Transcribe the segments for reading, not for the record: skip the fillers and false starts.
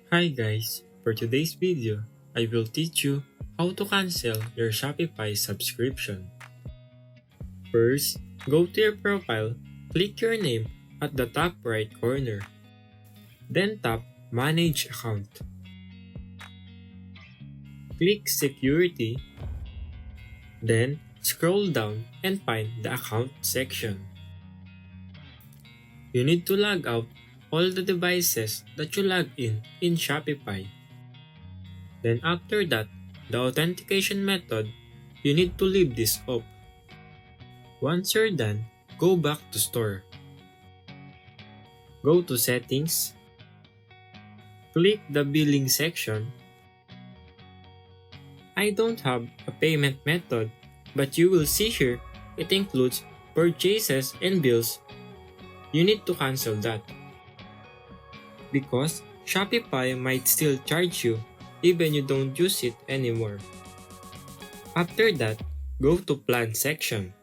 Hi guys, for today's video, I will teach you how to cancel your Shopify subscription. First, go to your profile, click your name at the top right corner. Then tap Manage Account. Click Security. Then scroll down and find the Account section. You need to log out all the devices that you log in Shopify. Then after that, the authentication method, you need to leave this off. Once you're done, go back to store. Go to Settings. Click the Billing section. I don't have a payment method, but you will see here it includes purchases and bills. You need to cancel that, because Shopify might still charge you even you don't use it anymore. After that, go to Plan section.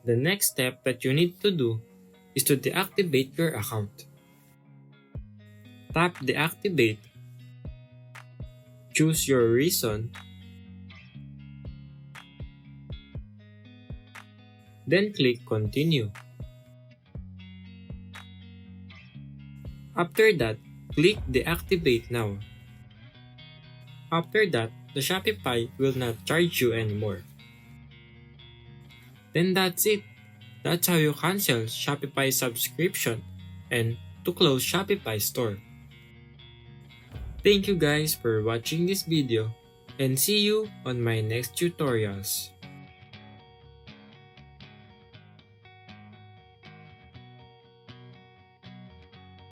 The next step that you need to do is to deactivate your account. Tap Deactivate. Choose your reason. Then click Continue. After that, click Deactivate Now. After that, the Shopify will not charge you anymore. Then that's it. That's how you cancel Shopify subscription and to close Shopify store. Thank you guys for watching this video and see you on my next tutorials.